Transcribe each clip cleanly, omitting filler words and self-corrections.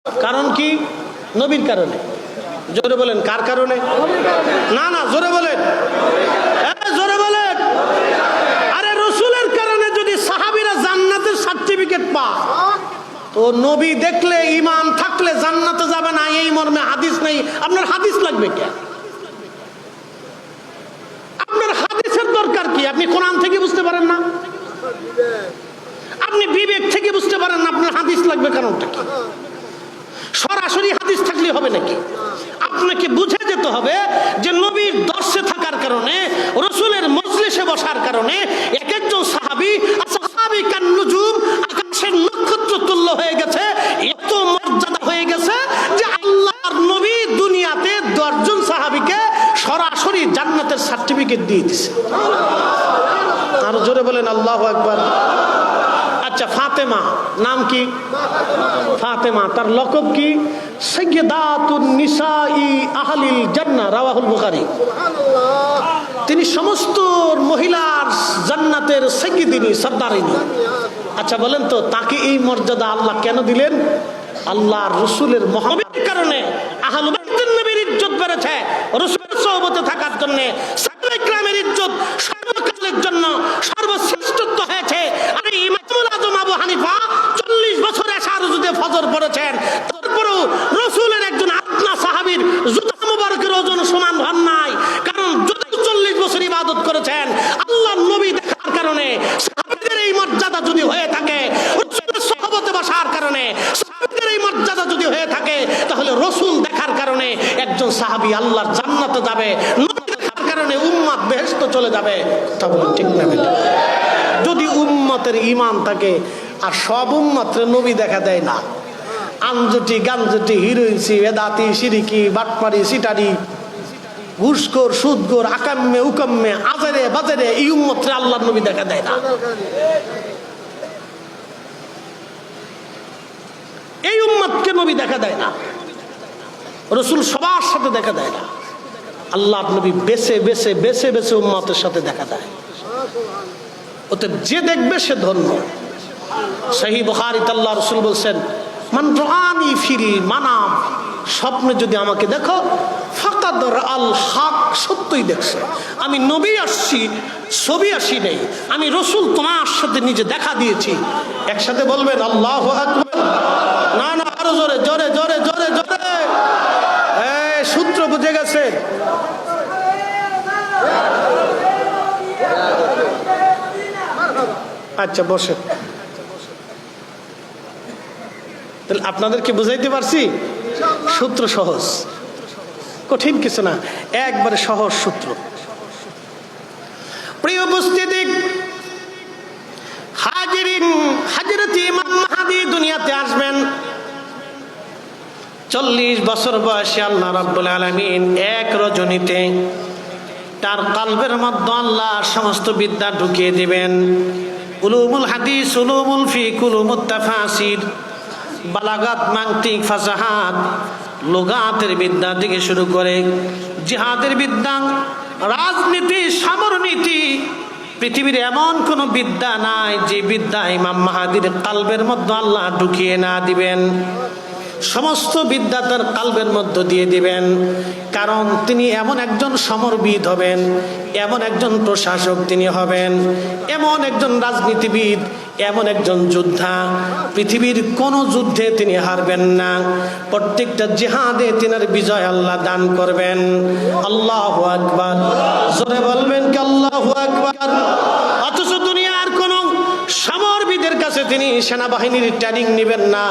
কারণ কি? নবীর কারণে। জোরে বলেন, কার কারণে? না না, জোরে বলেন, জোরে বলেন। আরে রসুলের কারণে যদি সাহাবীরা জান্নাতের সার্টিফিকেট পায়, তো নবী দেখলে ঈমান থাকলে জান্নাতে যাবে না, এই মর্মে হাদিস নেই। আপনার হাদিস লাগবে কেন? আপনার হাদিসের দরকার কি? আপনি কোরআন থেকে বুঝতে পারেন না? আপনি বিবেক থেকে বুঝতে পারেন না? আপনার হাদিস লাগবে কারণটা কি? সরাসরি হাদিস থাকলে হবে নাকি? আপনাকে বুঝে যেতে হবে যে নবীর দর্শে থাকার কারণে, রসুলের মজলিসে বসার কারণে এক একজন সাহাবী আসহাবী কান নুজুম, আকাশের নক্ষত্র তুল্য হয়ে গেছে, এত মর্যাদা হয়ে গেছে যে আল্লাহর নবী দুনিয়াতে 10 জন সাহাবীকে সরাসরি জান্নাতের সার্টিফিকেট দিয়ে দিয়েছে। আর জোরে বলেন আল্লাহু আকবার। আচ্ছা, ফাতেমা নাম কি? ফাতেমা, তার লকব কি? সাইয়্যিদাতুন নিসাই আহলিল জান্নাহ, রাওয়াহুল বুখারী। তিনি সমস্ত মহিলার জান্নাতের সাইয়্যিদিনী, সর্দারিনী। আচ্ছা বলেন তো, তাকে এই মর্যাদা আল্লাহ কেন দিলেন? আল্লাহর রাসূলের মহব্বতের কারণে। আহলে বাইতুন নবীর ইজ্জত বেড়েছে রাসূলের সোহবতে থাকার জন্য। সাহাবায়ে কেরামের ইজ্জত সর্বকালের জন্য সর্বশ্রেষ্ঠত্ব হয়েছে। আরে ইমামুল আযম আবু হানিফা 40 বছর এশার রুজুদে ফজর পড়েছেন, তারপরেও রাসূলের একজন আদনা সাহাবীর জুতা মুবারকের ওজন সমান হন নাই। কারণ যত 40 বছর ইবাদত করেছেন আল্লাহর নবী দেখার কারণে। সাহাবীদের এই মর্যাদা যদি হয়ে থাকে রাসূলের সোহবতে বসার কারণে, সাহাবীদের এই মর্যাদা যদি হয়ে থাকে, তাহলে রাসূল দেখার কারণে একজন সাহাবী আল্লাহর জান্নাতে যাবে, নবী দেখার কারণে উম্মত বেহেশতে চলে যাবে। কথা বলেন ঠিক না বেঠিক? যদি উম্মতের ঈমান থাকে, আর সব উম্মতের নবী দেখা দেয় না। আঞ্জুটি গাঞ্জুটি হিরোইনসি বেদাতি শিরিকি বাটপারি সিটারি ঘুষখোর সুদখোর আকাম্মে উকাম্মে আজারে বাজারে এই উম্মতরে আল্লাহর নবী দেখা দেয় না। এই উম্মতকে নবী দেখা দেয় না, রাসূল সবার সাথে দেখা দেয় না। আল্লাহর নবী বেছে বেছে বেছে বেছে উম্মতের সাথে দেখা দেয়। অতএব যে দেখবে সে ধন্য। সহিহ বুখারীতে আল্লাহ রাসূল বলেন, মান রাআনি ফিল মানাম, স্বপ্নে যদি আমাকে দেখো, ফাকাদ রাআল হক, সত্যই দেখছো। আমি নবী আসছি, ছবি আসি নেই, আমি রাসূল তোমার সাথে নিজে দেখা দিয়েছি। একসাথে বলবেন আল্লাহু আকবার। না না, আরো জোরে জোরে জোরে জোরে জোরে। এই সূত্র বুঝে গেছে? আচ্ছা বসে, তাহলে আপনাদেরকে বুঝাইতে পারছি? সূত্র সহজ, কঠিন কিছু না, একবারে সহজ সূত্র। প্রিয় উপস্থিতি, হাজিরিন, হযরত ইমাম মাহদী দুনিয়াতে আসবেন। 40 বছর বয়সে আল্লাহ রাব্বুল আলামিন এক রজনীতে তার কলবের মধ্যে আল্লাহ সমস্ত বিদ্যা ঢুকিয়ে দিবেন। উলুমুল হাদিস, উলুমুল ফিকহ, উলুমুত তাফাসির, বালাগাত, মান্তিক, ফাসাহাত, লুগাতের বিদ্যা থেকে শুরু করে জিহাদের বিদ্যা, রাজনীতি, সামরনীতি, পৃথিবীর এমন কোন বিদ্যা নাই যে বিদ্যা ইমাম মাহদীর কলবের মধ্যে আল্লাহ ঢুকিয়ে না দিবেন। সমস্ত বিদ্যা তার কলবের মধ্যে দিয়ে দিবেন। কারণ তিনি এমন একজন সমরবিদ হবেন, এমন একজন প্রশাসক তিনি হবেন, এমন একজন রাজনীতিবিদ, এমন একজন যোদ্ধা, পৃথিবীর কোন যুদ্ধে তিনি হারবেন না। প্রত্যেকটা জিহাদে তিনার বিজয় আল্লাহ দান করবেন। আল্লাহু আকবার। জোরে বলবেন কি আল্লাহু আকবার? অথচ দুনিয়ার কোন সমরবিদের কাছে তিনি সেনাবাহিনীর ট্রেনিং নেবেন না।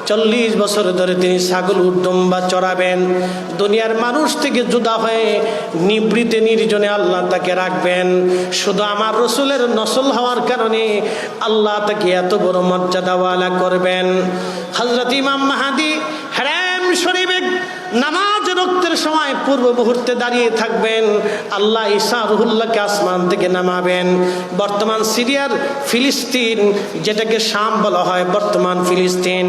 40 বছর ধরে তিনি ছাগল উটদুম্বা চড়াবেন। দুনিয়ার মানুষ থেকে জুদা হয়ে নিবৃতে নির্জনে আল্লাহ তাকে রাখবেন। শুধু আমার রাসূলের নসল হওয়ার কারণে আল্লাহ তাকে এত বড় মর্যাদাওয়ালা করবেন। হযরত ইমাম মাহদী হারাম শরীফে নামাজ রক্তের সময় পূর্ব মুহূর্তে দাঁড়িয়ে থাকবেন, আল্লাহ ঈসা রুহুল্লাহকে আসমান থেকে নামাবেন। বর্তমান সিরিয়ার ফিলিস্তিন, যেটাকে শাম বলা হয়, বর্তমান ফিলিস্তিন,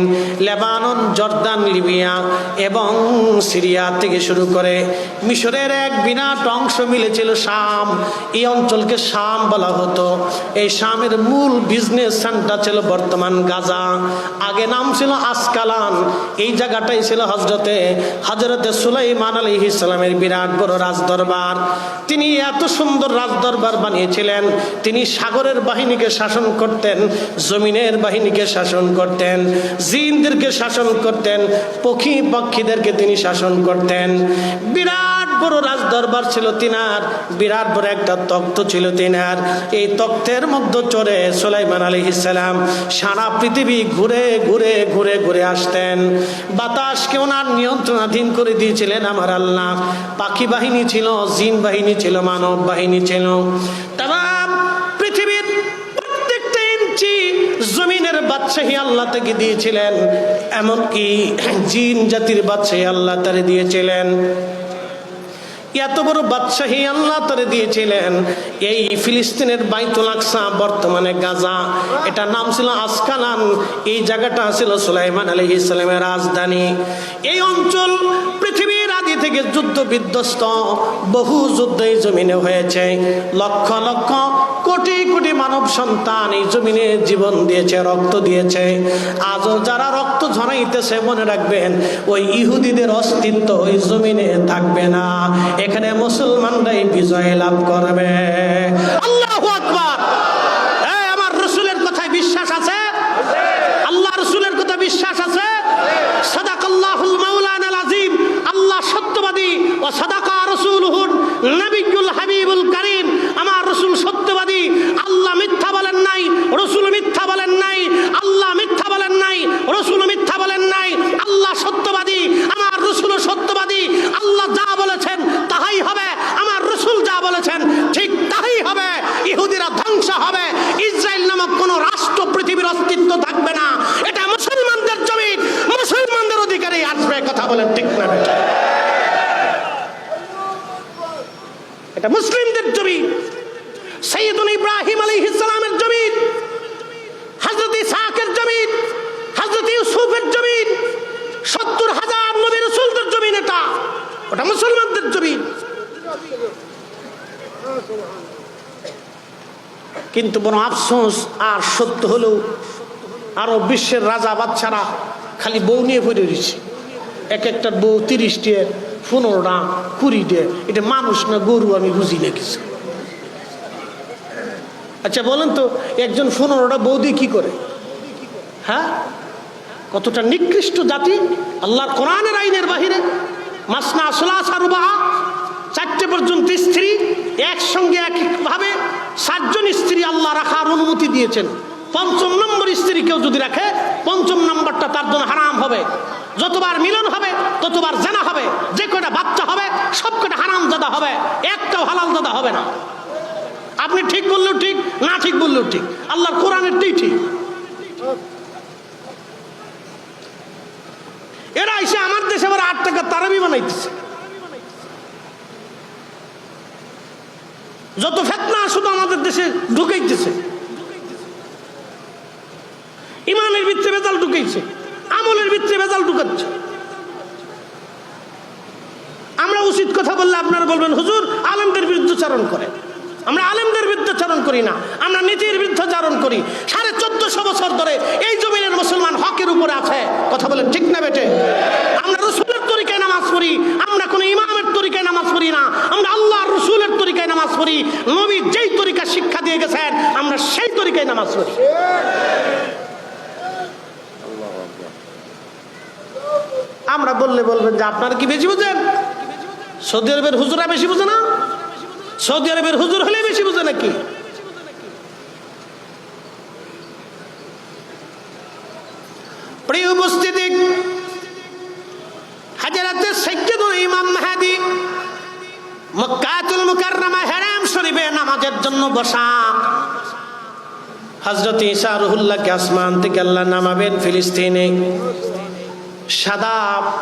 লেবানন, জর্দান, লিবিয়া এবং সিরিয়া থেকে শুরু করে মিশরের এক বিরাট অংশ মিলেছিল শাম। এই অঞ্চলকে শাম বলা হতো। এই শামের মূল বিজনেস সেন্টার ছিল বর্তমান গাজা। আগে নাম ছিল আসকালান। এই জায়গাটাই ছিল হজরতে সুলাইমান আলাইহিস সালামের বিরাট বড় রাজদরবার। তিনি এত সুন্দর রাজদরবার বানিয়েছিলেন। তিনি সাগরের বাহিনীকে শাসন করতেন, জমিনের বাহিনীকে শাসন করতেন, জিনদেরকে শাসন করতেন, পক্ষী পক্ষীদেরকে তিনি শাসন করতেন। বিরাট বড় রাজদরবার ছিল তিনার, বিরাট বড় একটা তখ্ত ছিল তিনার। এই তখ্তের মধ্যে চড়ে সুলাইমান আলাইহিস সালাম সারা পৃথিবী ঘুরে ঘুরে ঘুরে ঘুরে আসতেন। বাতাসকে ওনার নিয়ন্ত্রণাধীন করে দিয়েছিলেন আমার আল্লাহ। পাখি বাহিনী ছিল, জিন বাহিনী ছিল, মানব বাহিনী ছিল। তাম পৃথিবীর প্রত্যেকটা ইঞ্চি জমিনের বাদশাহী আল্লাহ তাকে দিয়েছিলেন। এমনকি জিন জাতির বাদশাহী আল্লাহ তারে দিয়েছিলেন। এত বড় বাদশাহী আল্লাহ তারে দিয়েছিলেন। এই ফিলিস্তিনের বাইতুল আকসা, বর্তমানে গাজা, এটা নাম ছিল আসকালান। এই জায়গাটা ছিল সুলাইমান আলাইহিস সালামের রাজধানী। এই অঞ্চল পৃথিবীর আদি থেকে যুদ্ধ বিধ্বস্ত। বহু যুদ্ধ এই জমিনে হয়েছে। লক্ষ লক্ষ কোটি কোটি মানব সন্তান এই জমিনে জীবন দিয়েছে, রক্ত দিয়েছে। আজও যারা রক্ত ঝরাইতেছে, মনে রাখবেন ওই ইহুদিদের অস্তিত্ব ওই জমিনে থাকবে না। এখানে মুসলমানরাই বিজয় লাভ করবে। আল্লাহু আকবার। আমার রাসূলের কথায় বিশ্বাস আছে? আল্লাহ রাসূলের কথা বিশ্বাস আছে? সাদাকাল্লাহুল মাওলানাল আযীম। আল্লাহ সত্যবাদী। ওয়া সাদাকা রাসূলুহুন নবিয়্যুল হাবিবুল কারীম। আমার রাসূল সত্যবাদী। আল্লাহ মিথ্যা বলেন নাই, রাসূল মিথ্যা বলেন নাই। আল্লাহ মিথ্যা বলেন নাই, রাসূল মিথ্যা বলেন নাই। আল্লাহ সত্যবাদী, আমার রাসূলও সত্যবাদী। আল্লাহ যা বলেছেন তাহাই হবে, আমার রাসূল যা বলেছেন ঠিক তাহাই হবে। ইহুদিরা ধ্বংস হবে, ইসরায়েল নামক কোন রাষ্ট্র পৃথিবীর অস্তিত্ব থাকবে না। এটা মুসলমানদের জমি, মুসলমানদের অধিকারে আসবে। কথা বলেন ঠিক না? এটা মুসলিমদের জমি। সাইয়্যিদুনা ইব্রাহিম আলাইহিস সালামের জমি, হযরত ইসহাকের জমি, হযরত ইউসুফের জমি, ৭০,০০০ নবী রাসূলদের জমি। এটা ওটা মুসলমানদের জমি। কিন্তু বড় আফসোস আর সত্য হলেও আরো বিশ্বের রাজা বাদশারা খালি বউ নিয়ে পড়ে রয়েছে। এক একটা বউ ৩০টা, ১৫টা, ২০টা। এটা মানুষ না গরু আমি বুঝি না কিছু। আচ্ছা বলেন তো, একজন ১৫টা বউ দিয়ে কি করে? হ্যাঁ, কতটা নিকৃষ্ট জাতি। আল্লাহর কোরআনের আইনের বাহিরে মাসনা সুলাসা রুবাহা, ৪টে পর্যন্ত স্ত্রী, একসঙ্গে একভাবে ৭ জন স্ত্রী আল্লাহ রাখার অনুমতি দিয়েছেন। ৫ম নম্বর স্ত্রী কেউ যদি রাখে, ৫ম নম্বরটা তার জন্য হারাম হবে। যতবার মিলন হবে ততবার জানা হবে। যে কয়টা বাচ্চা হবে সব কয়টা হারাম জাদা হবে, একটাও হালাল জাদা হবে না। আপনি ঠিক বললেও ঠিক, না ঠিক বললেও ঠিক, আল্লাহর কোরআনেরটাই ঠিক। এরা এসে আমার দেশে আবার ৮ টাকা তারাবি বানাইতেছে। যত ফিতনা শুধু আমাদের দেশে ঢুকাইতেছে। ইমানের ভিতরে ভেজাল ঢুকাইছে, আমলের ভিতরে ভেজাল ঢুকাচ্ছে। আমরা উচিত কথা বললে আপনারা বলবেন হুজুর আলেমদের বিরুদ্ধাচারণ করে। আমরা আলেমদের বিরুদ্ধাচারণ করি না, আমরা নীতির বিরুদ্ধাচারণ করি। ১৪৫০ বছর ধরে এই জমিনের মুসলমান হকের উপরে আছে। কথা বলেন ঠিক না বেটে? আমরা রাসূলের তরিকায় নামাজ পড়ি, আমরা কোনো ইমামের তরিকায় নামাজ পড়ি না। আমরা আল্লাহর রাসূলের তরিকায় নামাজ পড়ি। নবী যেই তরিকা শিক্ষা দিয়ে গেছেন আমরা সেই তরিকায় নামাজ পড়ি। আমরা বললে বলবেন যে আপনারা কি বেশি বুঝেন? সৌদি আরবের হুজুরা বেশি বুঝে না? সৌদি আরবের হুজুর হলে বেশি বুঝে নাকি? প্রিয় উপস্থিতি, হযরতে সাইয়্যিদুনা ইমাম মাহদী মক্কাতুল মুকাররমা হারাম শরীফে নামাজের জন্য বসা। হযরত ঈসা রুহুল্লাহকে আসমান থেকে আল্লাহ নামাবেন ফিলিস্তিনে। সাদা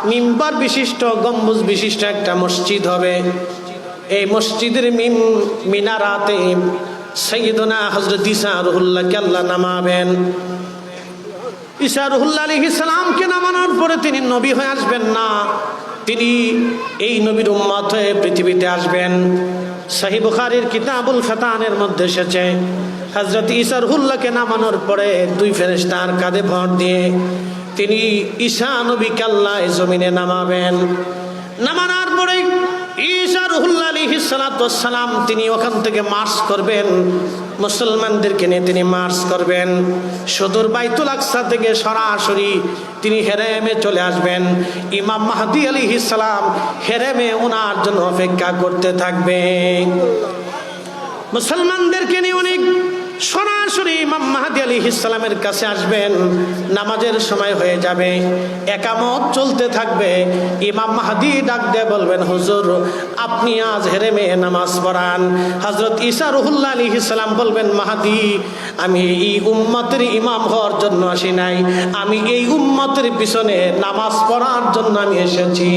মিম্বার বিশিষ্ট গম্বুজ বিশিষ্ট একটা মসজিদ হবে। এই মসজিদের মিনারাতে সাইয়্যিদুনা হযরত ঈসা রুহুল্লাহকে আল্লাহ নামাবেন। ঈসা রুহুল্লাহ আলাইহিস সালামকে নামানোর পরে তিনি নবী হয়ে আসবেন না, তিনি এই নবীর উম্মত হয়ে পৃথিবীতে আসবেন। সহিহ বুখারীর কিতাবুল ফাতানের মধ্যে এসেছে, হযরত ঈসা রুহুল্লাহকে নামানোর পরে দুই ফেরেশতার কাঁধে ভর দিয়ে তিনি ঈসা নবীকে আল্লাহ এই জমিনে নামাবেন। নামানোর পরে ঈসা রুহুল্লাহ আলাইহিস সালাতু ওয়াস সালাম তিনি ওখান থেকে মার্চ করবেন, মুসলমানদেরকে নিয়ে তিনি মার্চ করবেন। সুদূর বাইতুল আকসা থেকে সরাসরি তিনি হেরেমে চলে আসবেন। ইমাম মাহদী আলাইহিস সালাম হেরেমে ওনার জন্য অপেক্ষা করতে থাকবে। মুসলমানদেরকে নিয়ে অনেক সরাসরি ইমাম মাহদী আলাইহিস সালামের কাছে আসবেন। নামাজের সময় হয়ে যাবে, একামত চলতে থাকবে। ইমাম মাহদী ডাক দিয়ে বলবেন, হুজুর আপনি আজ হেরেমে নামাজ পড়ান। হযরত ঈসা রুহুল্লাহ আলাইহিস সালাম বলবেন, মাহদী আমি এই উম্মতের ইমাম হওয়ার জন্য আসি নাই, আমি এই উম্মতের পিছনে নামাজ পড়ার জন্য আমি এসেছি।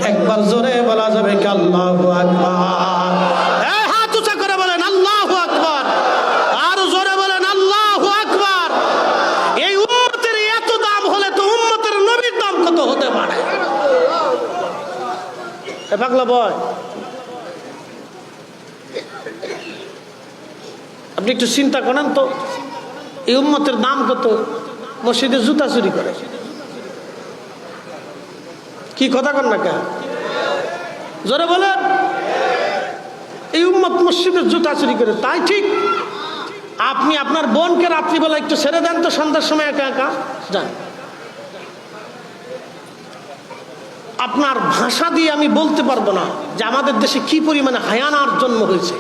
একবার জোরে বলা যাবে কি আল্লাহু আকবার? হাত উঁচা করে বলেন আল্লাহু আকবার। আর জোরে বলেন আল্লাহু আকবার। এই উম্মতের এত দাম হলে তো উম্মতের নবীর দাম কত হতে পারে? এ পাগলা বয়, আপনি একটু চিন্তা করেন তো, এই উম্মতের দাম কত? মসজিদে জুতা চুরি করে, কি কথা কন না কেন? জোরে বলেন। এই উম্মত মসজিদে জুতা চুরি করে, তাই ঠিক। আপনি আপনার বোনকে রাত্রিবেলা একটু ছেড়ে দেন তো, সন্ধ্যার সময় একা একা যান। আপনার ভাষা দিয়ে আমি বলতে পারবো না যে আমাদের দেশে কি পরিমাণে হায়ানার জন্ম হয়েছে,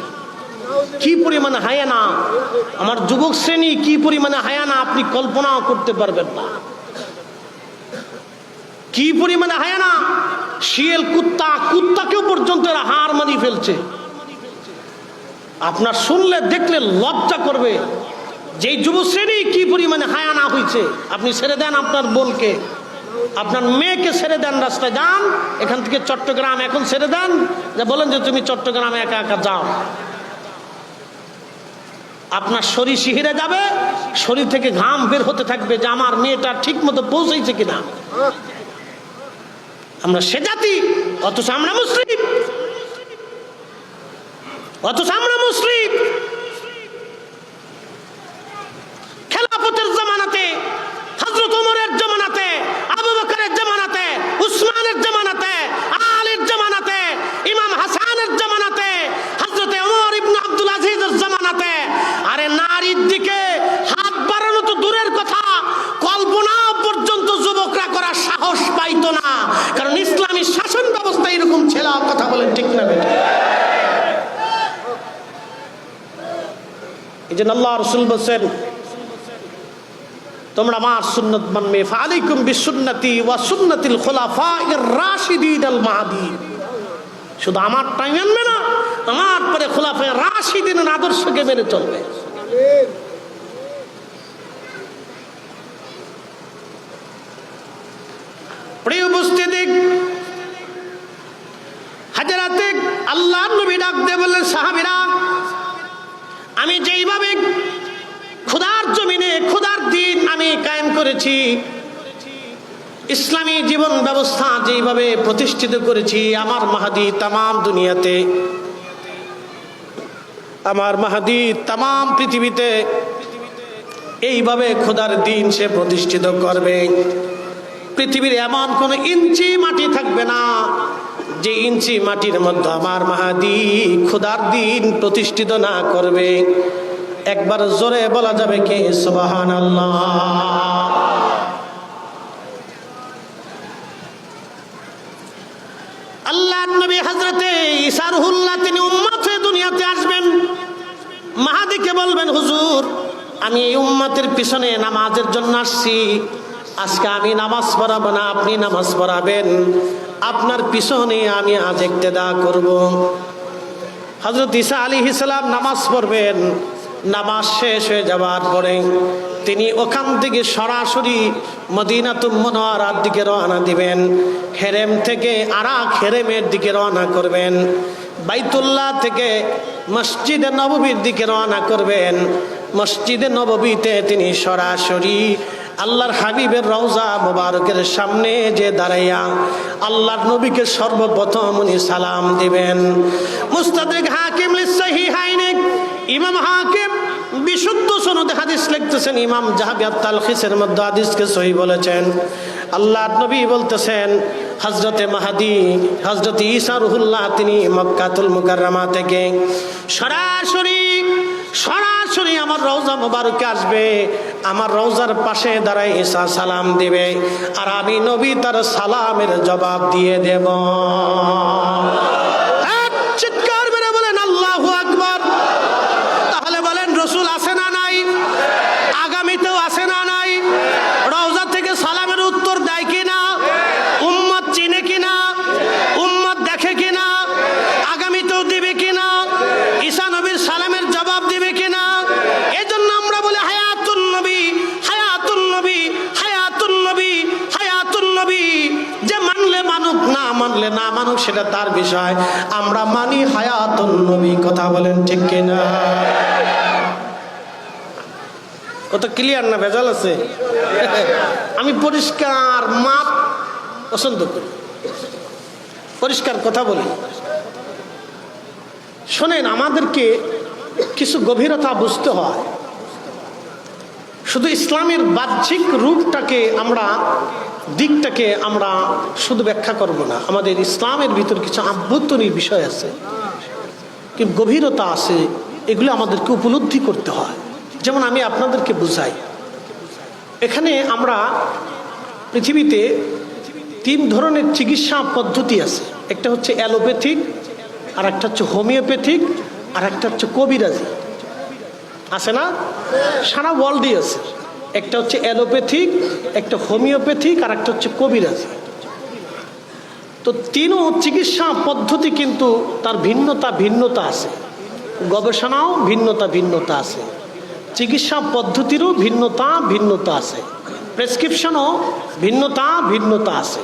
কি পরিমাণে হায়ানা। আমার যুবক শ্রেণী কি পরিমাণে হায়ানা আপনি কল্পনাও করতে পারবেন না। কি পরিমাণে হায়ানা, শিয়াল কুত্তাকেও পর্যন্ত এরা হার মানিয়ে ফেলছে। আপনার শুনলে দেখলে লজ্জা করবে যে যুব শ্রেণী কি পরিমাণে হায়ানা হয়েছে। আপনি ছেড়ে দেন আপনার বোনকে, আপনার মেয়েকে ছেড়ে দেন, রাস্তায় যান, এখান থেকে চট্টগ্রাম এখন ছেড়ে দেন, যে বলেন যে তুমি চট্টগ্রামে একা একা যাও। আপনার শরীর শিহরে যাবে, শরীর থেকে ঘাম বের হতে থাকবে যে আমার মেয়েটা ঠিক মতো পৌঁছেছে কিনা। আমরা সে জাতি, অথচ আমরা মুসলিম, অথচ আমরা মুসলিম। খেলাফতের জামানাতে, হযরত ওমরের জামানাতে, আবু বকরের জামানাতে, উসমানের জামানাতে, আলীর জামানাতে, ইমাম হাসানের জামানাতে, হযরত ওমর ইবনে আব্দুল আজিজের জামানাতে আরে নারীর দিকে হাত বাড়ানো তো দূরের কথা, কল্পনা পর্যন্ত যুবকরা করার সাহস পাইতো না, কারণ ইসলামী শাসন ব্যবস্থা এরকম ছিল। কথা বলেন ঠিক না বেটা? এই জন্য আল্লাহ রাসূল বলেন, তোমরা আমার সুন্নাত মানবে, ফালাইকুম বিসুন্নতি ওয়া সুন্নাতিল খুলাফায়ে রাশিদিন আল মাহদিয়িন। শুধু আমারটাই মানবে না, আমার পরে খুলাফায়ে রাশিদিনের আদর্শকে মেনে চলবে। প্রিয় উপস্থিতি, হাজরাতে আল্লাহর নবী ডাক দিয়ে বললেন, সাহাবীরা আমি যেইভাবে খোদার জমিনে খোদার দিন আমি কায়েম করেছি, ইসলামী জীবন ব্যবস্থা যেইভাবে প্রতিষ্ঠিত করেছি, আমার মাহদী তামাম দুনিয়াতে, আমার মাহদী তামাম পৃথিবীতে এইভাবে খোদার দিন সে প্রতিষ্ঠিত করবে। পৃথিবীর এমন কোন ইঞ্চি মাটি থাকবে না যে ইঞ্চি মাটির মধ্যে আমার মাহদী খোদার দিন প্রতিষ্ঠিত না করবে। একবার জোরে বলা যাবে কি সুবহানাল্লাহ? আল্লাহর নবী হযরতে ঈসা রুহুল্লাহ তিনি উম্মত হয়ে দুনিয়াতে আসবেন। মাহদীকে বলবেন, হুজুর আমি এই উম্মতের পিছনে নামাজের জন্য আসছি, আজকে আমি নামাজ পড়াবো না, আপনি নামাজ পড়াবেন, আপনার পিছনে আমি আজ ইক্তেদা করব। হযরত ঈসা আলাইহিস সালাম নামাজ পড়বেন। নামাজ শেষ হয়ে যাওয়ার পরে তিনি ওখান থেকে সরাসরি মদিনাতুল মুনাওয়ারার দিকে রওনা দিবেন। হেরেম থেকে আরাক হেরেমের দিকে রওনা করবেন। বাইতুল্লাহ থেকে মসজিদে নববীর দিকে রওনা করবেন। মসজিদে নববীতে তিনি সরাসরি আল্লাহর হাবিবের রওজা মুবারকের সামনে যে দাঁড়াইয়া আল্লাহর নবীকে সর্বপ্রথম উনি সালাম দিবেন। মুস্তাদরিক হাকিম লিসহিহাইনে ইমাম হাকিম বিশুদ্ধ সনদে হাদিস লিখতেছেন, ইমাম যাহাবী আত-তালখিসের মধ্যে হাদিসকে সহিহ বলেছেন। আল্লাহর নবী বলতেছেন, হযরতে মাহদী হযরত ঈসা রুহুল্লাহ তিনি মক্কাতুল মুকাররমা থেকে সরাসরি আমার রওজা মুবারকে আসবে। আমার রওজার পাশে দাঁড়ায় ঈসা সালাম দিবে, আর আমি নবী তার সালামের জবাব দিয়ে দেব। চিৎকার মেরে বলেন আল্লাহু আকবার। তাহলে বলেন রাসূল আছে না নাই? আগামীতেও আছে না নাই? রওজা থেকে সালামের উত্তর দেয় কিনা? উম্মত চিনে কিনা? উম্মত দেখে কিনা? আগামীতেও দিবে কিনা? ঈসা নবীর সালামের জবাব দিবে কিনা? এজন্য আমরা বলি হায়াতুন নবী, হায়াতুন নবী, হায়াতুন নবী, হায়াতুন নবী। যে মানলে মানুক, না মানলে না মানুক, সেটা তার বিষয়। আমরা মানি হায়াতুন নবী। কথা বলেন ঠিক কিনা? কত ক্লিয়ার না? ভেজাল আছে? আমি পরিষ্কার মাপ পছন্দ করি, পরিষ্কার কথা বলি। শোনেন, আমাদেরকে কিছু গভীরতা বুঝতে হয়। শুধু ইসলামের বাহ্যিক রূপটাকে আমরা, দিকটাকে আমরা শুধু ব্যাখ্যা করব না। আমাদের ইসলামের ভিতর কিছু আভ্যন্তরীণ বিষয় আছে, কি গভীরতা আছে, এগুলো আমাদেরকে উপলব্ধি করতে হয়। যেমন আমি আপনাদেরকে বুঝাই, এখানে আমরা পৃথিবীতে 3 ধরনের চিকিৎসা পদ্ধতি আছে। একটা হচ্ছে অ্যালোপ্যাথিক, আর একটা হচ্ছে হোমিওপ্যাথিক, আর একটা হচ্ছে কবিরাজি। আছে না? সারা ওয়ার্ল্ডই আছে। একটা হচ্ছে অ্যালোপ্যাথিক, একটা হোমিওপ্যাথিক, আর একটা হচ্ছে কবিরাজি। তো 3 চিকিৎসা পদ্ধতি, কিন্তু তার ভিন্নতা আছে। গবেষণাও ভিন্নতা আছে, চিকিৎসা পদ্ধতিরও ভিন্নতা আছে, প্রেসক্রিপশনও ভিন্নতা আছে।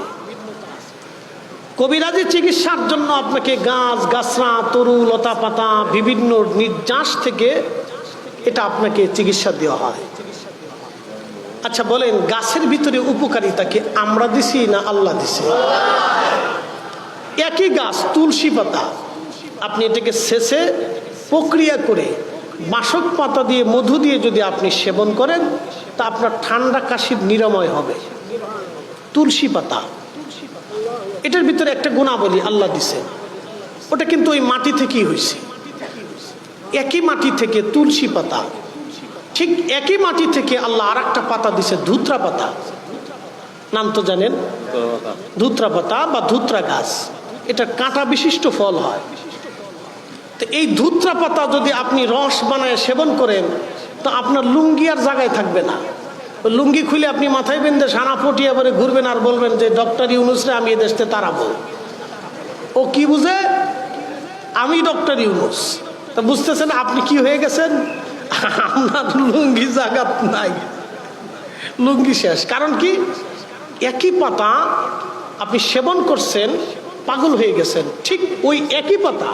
কবিরাজি চিকিৎসার জন্য আপনাকে গাছ গাছরা, তরু লতা পাতা, বিভিন্ন নির্যাস থেকে এটা আপনাকে চিকিৎসা দেওয়া হয়। আচ্ছা বলেন, গাছের ভিতরে উপকারিতা কি আমরা দিছি না আল্লাহ দিছে? একই গাছ, তুলসী পাতা, আপনি এটাকে ছেঁচে প্রক্রিয়া করে বাসক পাতা দিয়ে, মধু দিয়ে যদি আপনি সেবন করেন, তা আপনার ঠান্ডা কাশির নিরাময় হবে। তুলসী পাতা, এটার ভিতরে একটা গুণাবলী আল্লাহ দিছে, ওটা কিন্তু ওই মাটি থেকেই হয়েছে। একই মাটি থেকে তুলসী পাতা, ঠিক একই মাটি থেকে আল্লাহ আর একটা পাতা দিছে, ধুত্রা পাতা। নাম তো জানেন, ধুত্রা পাতা বা ধুত্রা গাছ। এটা কাঁটা বিশিষ্ট ফল হয়। তো এই ধুত্রা পাতা যদি আপনি রস বানায় সেবন করেন, তো আপনার লুঙ্গি আর জায়গায় থাকবে না। লুঙ্গি খুলে আপনি মাথায় বেঁধে সানা পটিয়ে পরে ঘুরবেন আর বলবেন যে ডক্টর ইউনুসরে আমি এদেশে তাড়াবো। ও কি বুঝে? আমি ডক্টর ইউনুস। তা বুঝতেছেন আপনি কি হয়ে গেছেন? আপনার লুঙ্গি জায়গা নাই, লুঙ্গি শেষ। কারণ কি? একই পাতা আপনি সেবন করছেন, পাগল হয়ে গেছেন। ঠিক ওই একই পাতা,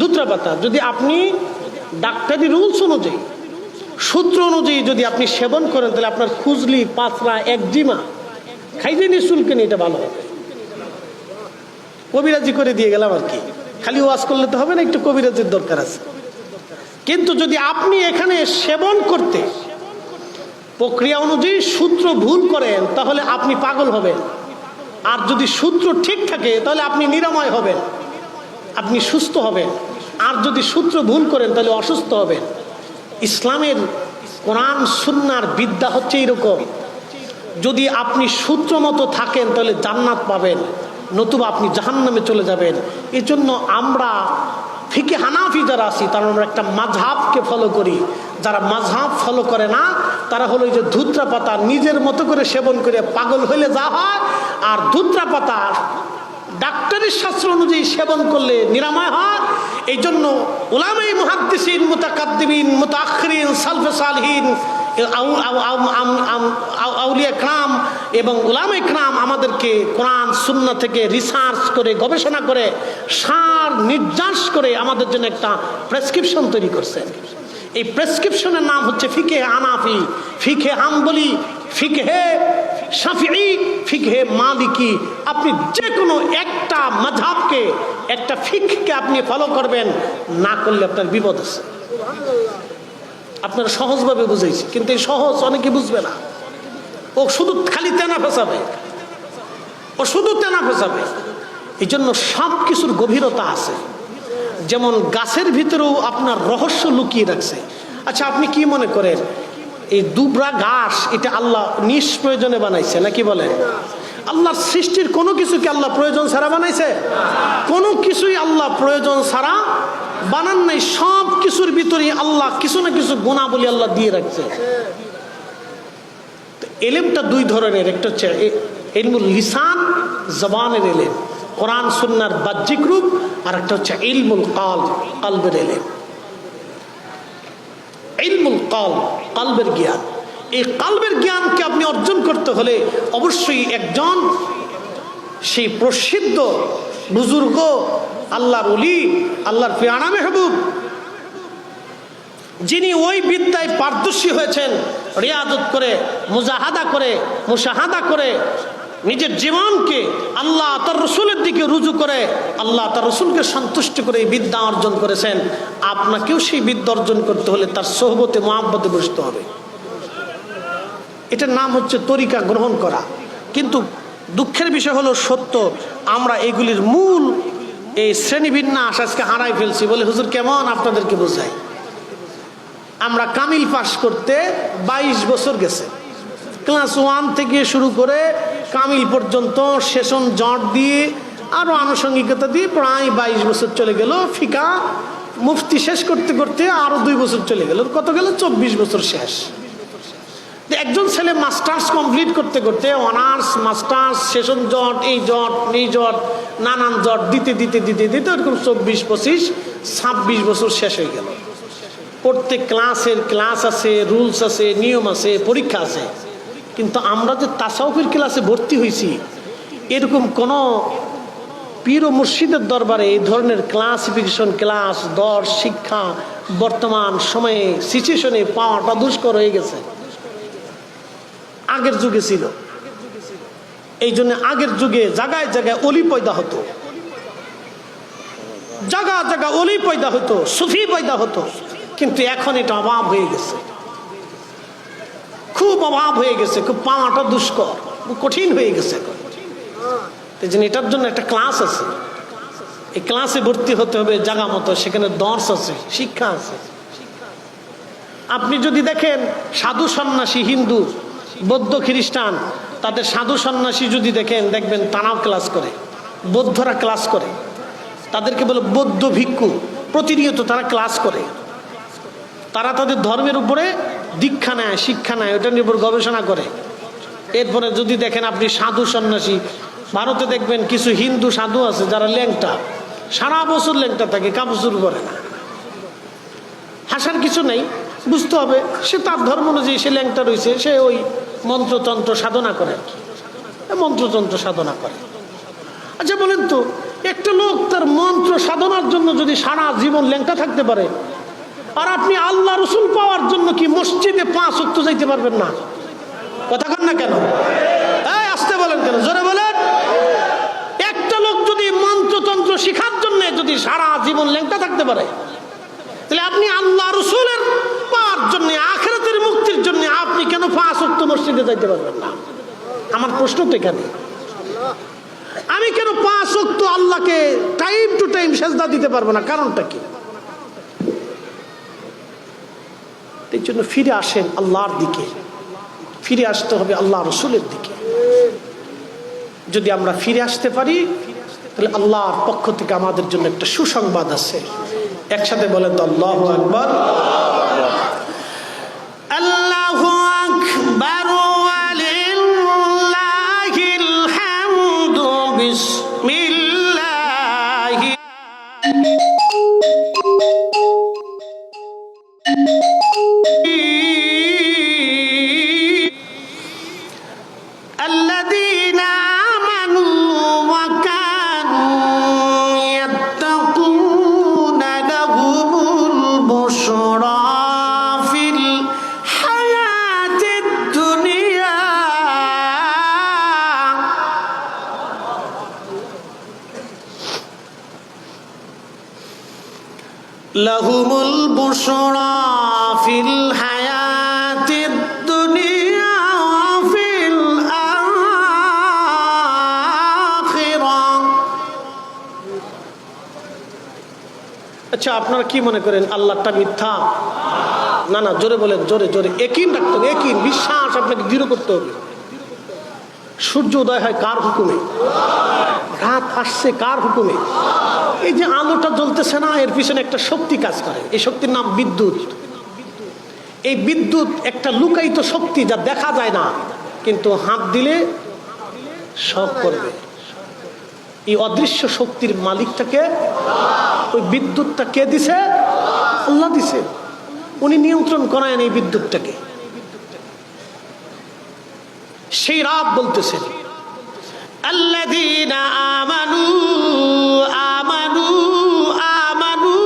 ধুত্রা পাতা, যদি আপনি ডাক্তারি রুলস অনুযায়ী, সূত্র অনুযায়ী যদি আপনি সেবন করেন, তাহলে আপনার খুজলি, পাতলা, একজিমা, খাইজেনি, চুলকানি, এটা ভালো হবে। কবিরাজি করে দিয়ে গেলাম আর কি, খালি ওয়াজ করলে তো হবে না, একটু কবিরাজির দরকার আছে। কিন্তু যদি আপনি এখানে সেবন করতে প্রক্রিয়া অনুযায়ী সূত্র ভুল করেন, তাহলে আপনি পাগল হবেন। আর যদি সূত্র ঠিক থাকে, তাহলে আপনি নিরাময় হবেন, আপনি সুস্থ হবেন। আর যদি সূত্র ভুল করেন, তাহলে অসুস্থ হবেন। ইসলামের কোরআন সুন্নাহর বিদ্যা হচ্ছে এরকম, যদি আপনি সূত্র মতো থাকেন তাহলে জান্নাত পাবেন, নতুবা আপনি জাহান্নামে চলে যাবেন। এই জন্য আমরা ফিকে হানাফি যারা আছি, তারা আমরা একটা মাযহাবকে ফলো করি। যারা মাযহাব ফলো করে না, তারা হলো এই যে ধুত্রা পাতা নিজের মতো করে সেবন করে পাগল হইলে যা হয়, আর ধুত্রা পাতা ডাক্তারের শাস্ত্র অনুযায়ী সেবন করলে নিরাময় হয়। এই জন্য উলামায়ে মুহাদ্দিসিন, মুতাকাদ্দিমিন, মুতাআখিরিন, সালফে সালিহিন আউলিয়া کرام এবং উলামায়ে کرام আমাদেরকে কোরআন সুন্নাহ থেকে রিসার্চ করে গবেষণা করে সার নির্যাস করে আমাদের জন্য একটা প্রেসক্রিপশন তৈরি করছেন। এই প্রেসক্রিপশনের নাম হচ্ছে ফিকহে হানাফি, ফিকহে হাম্বলি, ফিকহে শাফিঈ, ফিকহে মালিকি। আপনি যে কোনো একটা মাযহাবকে, একটা ফিকহকে আপনি ফলো করবেন, না করলে আপনার বিপদ আছে। আপনারা সহজভাবে বুঝাইছি, কিন্তু এই সহজ অনেকে বুঝবে না। ও শুধু খালি তেনা ফেসাবে, ও শুধু তেনা ফেসাবে। এই জন্য সব কিছুর গভীরতা আছে। যেমন গাছের ভিতরেও আপনার রহস্য লুকিয়ে রাখছে। আচ্ছা, আপনি কি মনে করেন এই দুবরা ঘাস এটা আল্লাহ নিষ্প্রয়োজনে বানাইছে নাকি বলেন? আল্লাহর সৃষ্টির কোনো কিছু কি আল্লাহ প্রয়োজন ছাড়া বানাইছে? কোনো কিছুই আল্লাহ প্রয়োজন ছাড়া বানান নাই। সব কিছুর ভিতরে আল্লাহ কিছু না কিছু গুণাবলী আল্লাহ দিয়ে রাখছে। এলেমটা দুই ধরনের, একটা হচ্ছে ইলমুল লিসান, জবানের এলেম, কোরআন সুন্নাহর বাহ্যিক রূপ, আর একটা হচ্ছে ইলমুল কলব, কলবের এলেম। ইলমুল কলব, কলবের জ্ঞান। এই কলবের জ্ঞানকে আপনি অর্জন করতে হলে অবশ্যই একজন সেই প্রসিদ্ধ বুজুর্গ, আল্লাহর ওলি, আল্লাহর পেয়ারা মেহবুব, যিনি ওই বিদ্যায় পারদর্শী হয়েছেন, রিয়াদত করে, মুজাহাদা করে, মুশাহাদা করে, নিজের জীবনকে আল্লাহ তার রসুলের দিকে রুজু করে, আল্লাহ তার রসুলকে সন্তুষ্ট করে এই বিদ্যা অর্জন করেছেন। আপনাকেও সেই বিদ্যা অর্জন করতে হলে তার সোহবতে মহাব্বতে বসতে হবে। এটার নাম হচ্ছে তরিকা গ্রহণ করা। কিন্তু দুঃখের বিষয় হলো সত্য, আমরা এগুলির মূল এই শ্রেণীবিন্যাস আজকে হারাই ফেলছি। বলে হুজুর কেমন আপনাদেরকে বোঝাই? আমরা কামিল পাস করতে 22 বছর গেছে। ক্লাস 1 থেকে শুরু করে কামিল পর্যন্ত সেশন জট দিয়ে আরও আনুষঙ্গিকতা দিয়ে প্রায় 22 বছর চলে গেল। ফিকা মুফতি শেষ করতে করতে আরও 2 বছর চলে গেল। কত গেল? 24 বছর শেষ। একজন ছেলে মাস্টার্স কমপ্লিট করতে করতে অনার্স, মাস্টার্স, সেশন জট, এই জট, এই জট, নানান জট দিতে দিতে দিতে দিতে ওরকম 24, 25, 26 বছর শেষ হয়ে গেল। প্রত্যেক ক্লাসের ক্লাস আছে, রুলস আছে, নিয়ম আছে, পরীক্ষা আছে। কিন্তু আমরা যে তাসাউফের ক্লাসে ভর্তি হয়েছি, এরকম কোনো পীর ও মুর্শিদের দরবারে এই ধরনের ক্লাসিফিকেশন, ক্লাস, দর, শিক্ষা বর্তমান সময়ে সিচুয়েশনে পাওয়াটা দুষ্কর হয়ে গেছে। আগের যুগে ছিল। এই জন্য আগের যুগে জায়গায় জায়গায় অলি পয়দা হতো, জায়গা জায়গা অলি পয়দা হতো, সুফি পয়দা হতো। কিন্তু এখন এটা অভাব হয়ে গেছে, খুব অভাব হয়ে গেছে, খুব পাওয়াটা দুষ্কর, কঠিন হয়ে গেছে। এই জন্য এটার জন্য একটা ক্লাস আছে, এই ক্লাসে ভর্তি হতে হবে জায়গা মতো। সেখানে দর্শ আছে, শিক্ষা আছে। আপনি যদি দেখেন সাধু সন্ন্যাসী, হিন্দু, বৌদ্ধ, খ্রিস্টান, তাদের সাধু সন্ন্যাসী যদি দেখেন, দেখবেন তারাও ক্লাস করে, বৌদ্ধরা ক্লাস করে, তাদেরকে বলে বৌদ্ধ ভিক্ষু। প্রতিনিয়ত তারা ক্লাস করে, তারা তাদের ধর্মের উপরে দীক্ষা নেয়, শিক্ষা নেয়, ওটার উপর গবেষণা করে। এরপরে যদি দেখেন আপনি সাধু সন্ন্যাসী, ভারতে দেখবেন কিছু হিন্দু সাধু আছে যারা ল্যাংটা, সারা বছর ল্যাংটা থাকে, কাপড় চুপড় করে না। হাসার কিছু নেই, বুঝতে হবে সে তার ধর্ম অনুযায়ী সে ল্যাংটা রয়েছে, সে ওই মন্ত্রতন্ত্র সাধনা করে, মন্ত্রতন্ত্র সাধনা করে। আচ্ছা বলেন তো, একটা লোক তার মন্ত্র সাধনার জন্য যদি সারা জীবন ল্যাংটা থাকতে পারে, আর আপনি আল্লাহ রসুল পাওয়ার জন্য কি মসজিদে 5 ওয়াক্ত যাইতে পারবেন না? কথা কন না কেন? আসতে বলেন কেন? জোরে বলেন। একটা লোক যদি মন্ত্রতন্ত্র শিখার জন্য যদি সারা জীবন ল্যাংটা থাকতে পারে, তাহলে আপনি আল্লাহ রসুলের পাওয়ার জন্য, আখিরাতের মুক্তির জন্য আপনি কেন 5 ওয়াক্ত মসজিদে যাইতে পারবেন না? আমার প্রশ্ন তো এখানে। আমি কেন 5 ওয়াক্ত আল্লাহকে টাইম টু টাইম সেজদা দিতে পারবো না? কারণটা কি? এই জন্য ফিরে আসেন আল্লাহর দিকে, ফিরে আসতে হবে আল্লাহ রসুলের দিকে। যদি আমরা ফিরে আসতে পারি, তাহলে আল্লাহর পক্ষ থেকে আমাদের জন্য একটা সুসংবাদ আছে। একসাথে বলেন তো আল্লাহু আকবার। আল্লাহু আকবার ওয়া লিল্লাহিল হামদু। বিসমিল্লাহ। লাহুমুল বুশরা ফিল হায়াতিদ দুনিয়া ওয়া ফিল আখিরাহ। আচ্ছা, আপনারা কি মনে করেন আল্লাহটা মিথ্যা? না না, জোরে বলেন, জোরে জোরে। ইয়াকিন রাখতে হবে, ইয়াকিন, বিশ্বাস আপনাকে দৃঢ় করতে হবে। সূর্য উদয় হয় কার হুকুমে? রাত আসছে কার হুকুমে? এই যে আলোটা জ্বলতেছে না, এর পিছনে একটা শক্তি কাজ করে। এই শক্তির নাম বিদ্যুৎ। এই বিদ্যুৎ একটা লুকায়িত শক্তি, যা দেখা যায় না, কিন্তু হাত দিলে সব করবে। এই অদৃশ্য শক্তির মালিকটাকে, ওই বিদ্যুৎটা কে দিছে? আল্লাহ দিছে। উনি নিয়ন্ত্রণ করেন এই বিদ্যুৎটাকে। সেই রাত বলতেছেন আল্লাযীনা আমানু আমানু আমানু,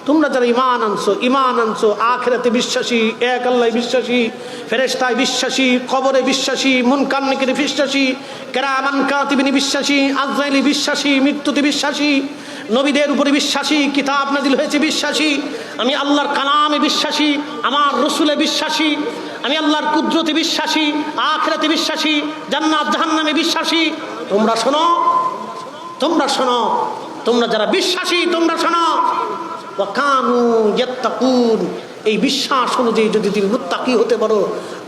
তোমরা যারা ঈমান আনছো, আখিরাতে বিশ্বাসী, এক আল্লাহ বিশ্বাসী, ফেরেশতায় বিশ্বাসী, কবরে বিশ্বাসী, মুনকার নাকিরে বিশ্বাসী, কিরামান কাতিবিনে বিশ্বাসী, আজরাইলে বিশ্বাসী, মৃত্যুতে বিশ্বাসী, নবীদের উপরে বিশ্বাসী, কিতাব নাজিল হয়েছে বিশ্বাসী, আমি আল্লাহর কালামে বিশ্বাসী, আমার রসুলে বিশ্বাসী, আমি আল্লাহর কুদরতে বিশ্বাসী, আখিরাতে বিশ্বাসী, জান্নাত জাহান্নামে বিশ্বাসী। তোমরা শোনো, তোমরা শোনো, তোমরা যারা বিশ্বাসী তোমরা শোনো। ওয়া কানু ইয়াত্তাকুন, এই বিশ্বাস অনুযায়ী যদি তুমি মুত্তাকি হতে পারো,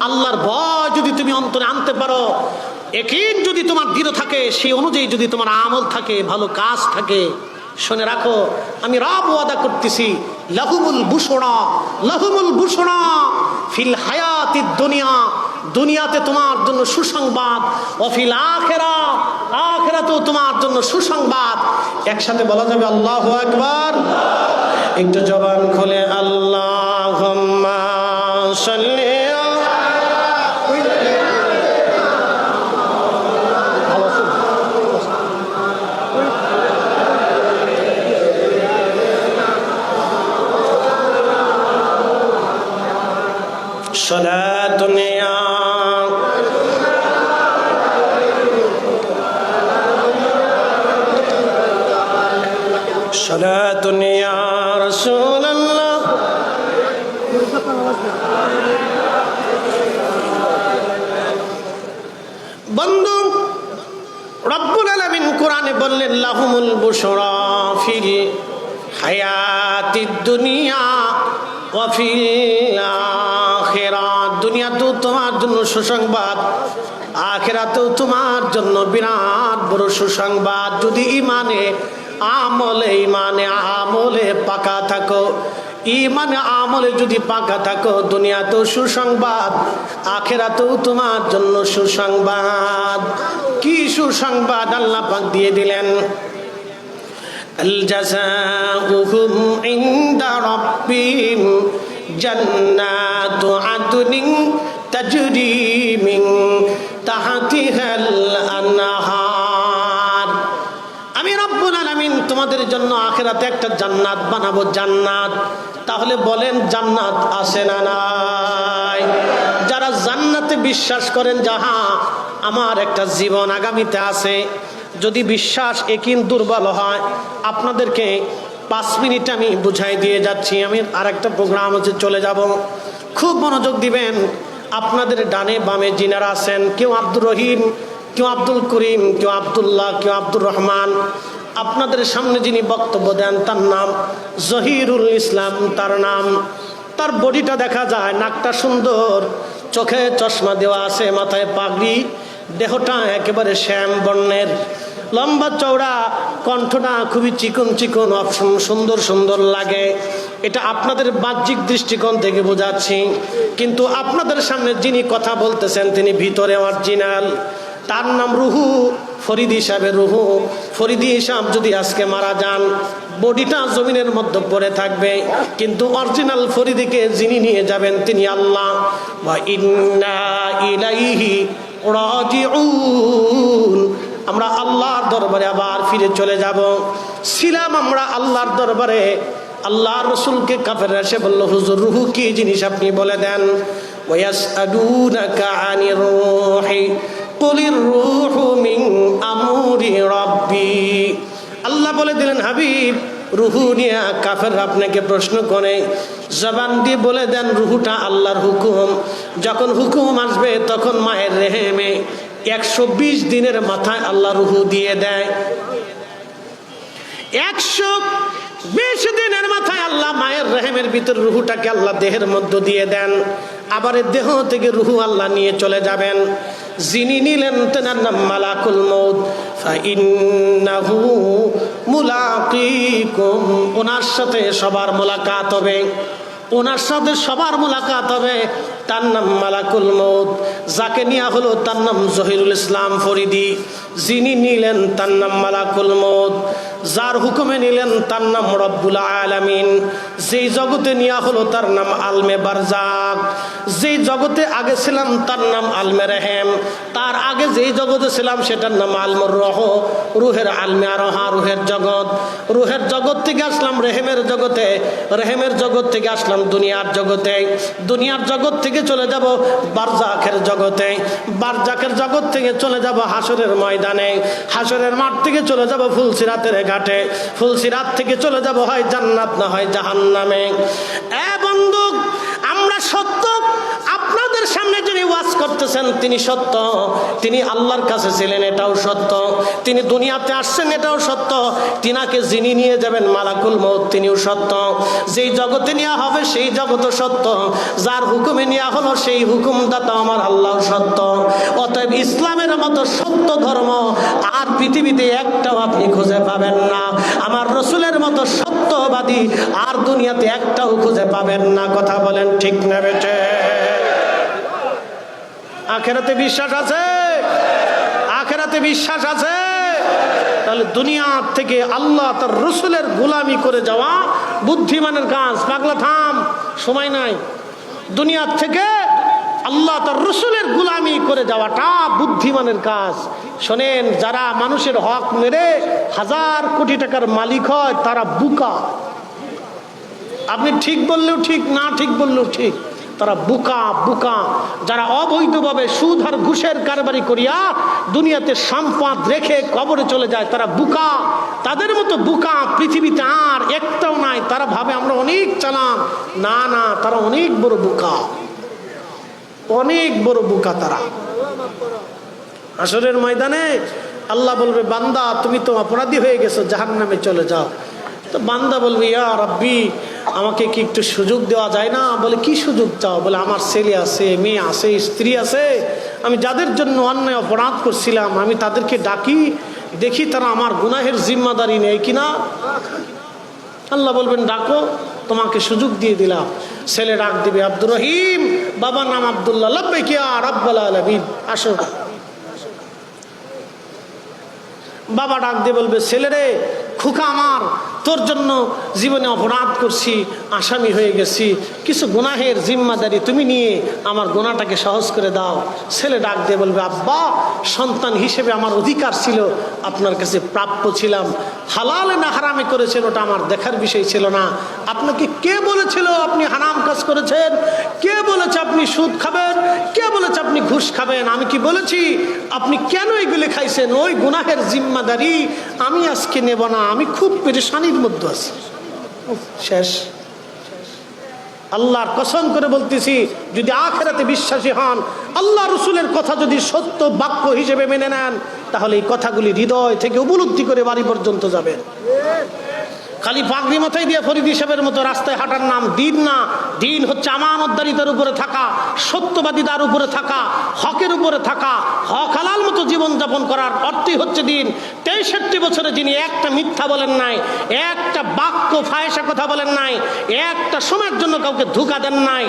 আল্লাহর ভয় যদি তুমি অন্তরে আনতে পারো, ইয়াকিন যদি তোমার দৃঢ় থাকে, সেই অনুযায়ী যদি তোমার আমল থাকে, ভালো কাজ থাকে, শুনে রাখো, আমি রব ওয়াদা করতেছি, লাহুমুল বুশরা, লাহুমুল বুশরা ফিল হায়াতিদ দুনিয়া, দুনিয়াতে তোমার জন্য সুসংবাদ, ও ফিল আখিরা, আখিরাতেও তোমার জন্য সুসংবাদ। একসাথে বলা যাবে আল্লাহু আকবার। একটু জবান খুলে আল্লাহুম্মা সাল্লি সালাতুন ইয়া সালাতুন ইয়া রাসূলুল্লাহ। বন্ধু, রব্বুল আলামিন কোরআনে বললেন লাহুমুল বুশরা ফিল হায়াতিদ দুনিয়া ওয়া ফিল আখিরাত। দুনিয়াতেও তোমার জন্য সুসংবাদ, আখিরাতেও তোমার জন্য বিরাট বড় সুসংবাদ। যদি ইমানে আমলে পাকা থাকো, ইমানে আমলে যদি পাকা থাকো, দুনিয়াতেও সুসংবাদ, আখিরাতেও তোমার জন্য সুসংবাদ। কি সুসংবাদ আল্লাহ পাক দিয়ে দিলেন? আল জাযাউহুম ইনদা রাব্বিহিম জান্নাতু আদনিন তাজরি মিন তাহতিহাল আনহার। আমি রব্বুল আলামিন তোমাদের জন্য আখিরাতে একটা জান্নাত বানাবো, জান্নাত। তাহলে বলেন জান্নাত আছে না নাই? যারা জান্নাতে বিশ্বাস করেন, যাহা আমার একটা জীবন আগামীতে আছে, যদি বিশ্বাস একিন দুর্বল হয়, আপনাদেরকে 5 মিনিট আমি বুঝাই দিয়ে যাচ্ছি। আমি আরেকটা প্রোগ্রাম হচ্ছে, চলে যাব। খুব মনোযোগ দিবেন। আপনাদের ডানে বামে যিনারা আছেন, কেউ আব্দুর রহিম, কেউ আব্দুল করিম, কেউ আব্দুল্লাহ, কেউ আব্দুর রহমান। আপনাদের সামনে যিনি বক্তব্য দেন তার নাম জহিরুল ইসলাম, তার নাম। তার বডিটা দেখা যায়, নাকটা সুন্দর, চোখে চশমা দেওয়া আছে, মাথায় পাগড়ি, দেহটা একেবারে শ্যাম বর্ণের, লম্বা চওড়া, কণ্ঠটা খুবই চিকন চিকন, সুন্দর সুন্দর লাগে। এটা আপনাদের বাহ্যিক দৃষ্টিকোণ থেকে বোঝাচ্ছি, কিন্তু আপনাদের সামনে যিনি কথা বলতেছেন তিনি ভিতরে অরিজিনাল। তার নাম রুহু ফরিদি সাহেবের রুহু ফরিদি সাহেব যদি আজকে মারা যান, বডিটা জমিনের মধ্যে পড়ে থাকবে, কিন্তু অরিজিনাল ফরিদিকে যিনি নিয়ে যাবেন তিনি আল্লাহ। ওয়া ইন্না ইলাইহি রাজিউন। আমরা আল্লাহর দরবারে আবার ফিরে চলে যাব। ছিলাম আমরা আল্লাহর দরবারে। আল্লাহর রাসূলকে কাফেররা এসে বলল, হুজুর রুহু কি জিনিস আপনি বলে দেন। ওয়ায়াসআলুনাকা আনির রূহি কুলির রূহু মিন আমরি রাব্বি। আল্লাহ বলে দিলেন, হাবিব রুহু নিয়ে কাফের আপনাকে প্রশ্ন করে, জবান দিয়ে বলে দেন রুহুটা আল্লাহর হুকুম। যখন হুকুম আসবে তখন মায়ের রেহেমে 120 দিনের মাথায় আল্লাহ রুহু দিয়ে দেয়। 120 দিনের মাথায় আল্লাহ মায়ের রেহেমের ভিতর রুহুটাকে আল্লাহ দেহের মধ্যে দিয়ে দেন। আবার দেহ থেকে রুহু আল্লাহ নিয়ে চলে যাবেন। যিনি নিলেন তেনার নাম মালাকুল মউত। ফাইন্নাহু মুলাকিকুম, ওনার সাথে সবার মোলাকাত হবে, ওনার সাথে সবার মোলাকাত হবে। তার নাম মালাকুল মউত। যাকে নেওয়া হলো তার নাম জহিরুল ইসলাম ফরিদি। যিনি নিলেন তার নাম মালাকুল মউত। যার হুকুমে নিলেন তার নাম রব্বুল আলামিন। যেই জগতে নেওয়া হলো তার নাম আলমে বারজাক। যেই জগতে আগে ছিলাম তার নাম আলমে রেহেম। তার আগে যেই জগতে ছিলাম সেটার নাম আলমুর রহ, রুহের আলমে আরোহা, রুহের জগৎ। রুহের জগৎ থেকে আসলাম রেহেমের জগতে, রেহেমের জগৎ থেকে আসলাম দুনিয়ার জগতে, দুনিয়ার জগৎ থেকে চলে যাব বারজাকের জগতে, বারজাকের জগৎ থেকে চলে যাব হাসরের ময়দানে, হাসরের মাঠ থেকে চলে যাব ফুলসিরাতের ঘাটে, ফুলসিরাত থেকে চলে যাব হয় জান্নাত না হয় জাহান্নামে। এ বন্ধু, আমরা সত্য আপনাদের সামনে যিনি ওয়াজ করতেছেন তিনি সত্য, তিনি আল্লাহর কাছে ছিলেন এটাও সত্য, তিনি দুনিয়াতে আসছেন এটাও সত্য, তিনাকে যিনি নিয়ে যাবেন মালাকুল মউত তিনিও সত্য, যেই জগতে নেওয়া হবে সেই জগৎও সত্য, যার হুকুমে নেওয়া হলো সেই হুকুমদাতা আমার আল্লাহ সত্য। অতএব ইসলামের মতো সত্য ধর্ম আর পৃথিবীতে একটাও আপনি খুঁজে পাবেন না। আমার রসুলের মতো সত্যবাদী আর দুনিয়াতে একটাও খুঁজে পাবেন না। কথা বলেন ঠিক না বেটে? আখেরাতে বিশ্বাস আছে? আখেরাতে বিশ্বাস আছে? তাহলে দুনিয়া থেকে আল্লাহ তার রসুলের গোলামি করে যাওয়া বুদ্ধিমানের কাজ। পাগলা থাম, সময় নাই। দুনিয়া থেকে আল্লাহ তার রসুলের গোলামি করে যাওয়াটা বুদ্ধিমানের কাজ। শোনেন, যারা মানুষের হক মেরে 1000 কোটি টাকার মালিক হয় তারা বুকা। আপনি ঠিক বললেও ঠিক, না ঠিক বললেও ঠিক, তারা বুকা বুকা। যারা অবৈধভাবে সুদ আর ঘুষের কারবারি করিয়া দুনিয়াতে সম্পদ রেখে কবরে চলে যায় তারা বুকা। তাদের মতো বুকা পৃথিবীতে আর একটাও নাই। তারা ভাবে আমরা অনেক চালাক। না না, তারা অনেক বড় বুকা, অনেক বড় বুকা তারা। হাসরের ময়দানে আল্লাহ বলবে, বান্দা তুমি তো অপরাধী হয়ে গেছো, জাহান্নামে চলে যাও। তো বান্দা বলবে, ইয়া রাব্বি, আমাকে কি একটু সুযোগ দেওয়া যায় না? বলে, কি সুযোগ চাও? বলে, আমার ছেলে আছে, মেয়ে আছে, স্ত্রী আছে, আমি যাদের জন্য অন্যায় অপরাধ করছিলাম আমি তাদেরকে ডাকি, দেখি তারা আমার গুনাহের জিম্মাদারি নেই কিনা। আল্লাহ বলবেন, ডাকো, তোমাকে সুযোগ দিয়ে দিলাম। ছেলে ডাক দিবে, আব্দুর রহিম, বাবার নাম আব্দুল্লাহ। লাব্বাইক ইয়া রাব্বাল আলামিন, আসো। বাবা ডাক দিয়ে বলবে, ছেলেরে, খুকা আমার, তোর জন্য জীবনে অপরাধ করছি, আসামি হয়ে গেছি, কিছু গুনাহের জিম্মাদারি তুমি নিয়ে আমার গুনাহটাকে সহজ করে দাও। ছেলে ডাক দিয়ে বলবে, আব্বা, সন্তান হিসেবে আমার অধিকার ছিল, আপনার কাছে প্রাপ্য ছিলাম, হালালে না হারামে করেছেন ওটা আমার দেখার বিষয় ছিল না। আপনাকে কে বলেছিল আপনি হারাম কাজ করেছেন? কে বলেছে আপনি সুদ খাবেন? কে বলেছে আপনি ঘুষ খাবেন? আমি কি বলেছি? আপনি কেন এগুলি খাইছেন? ওই গুনাহের জিম্মাদারি আমি আজকে নেব না, আমি খুব পেরেশানির মধ্যে আছি। শেষ। আল্লাহর কসম করে বলতেছি, যদি আখিরাতে বিশ্বাসী হন, আল্লাহ রসুলের কথা যদি সত্য বাক্য হিসেবে মেনে নেন, তাহলে এই কথাগুলি হৃদয় থেকে উপলব্ধি করে বাড়ি পর্যন্ত যাবেন। খালি পাগড়ি মাথায় দিয়ে ফরিদ হিসাবের মতো রাস্তায় হাঁটার নাম দিন না। দিন হচ্ছে আমানতদারিতার উপরে থাকা, সত্যবাদিতার উপরে থাকা, হকের উপরে থাকা, হক হালাল মতো জীবনযাপন করার অর্থই হচ্ছে দিন। 63 বছরে যিনি একটা মিথ্যা বলেন নাই, একটা বাক্য ফায়সা কথা বলেন নাই, একটা সময়ের জন্য কাউকে ধোঁকা দেন নাই,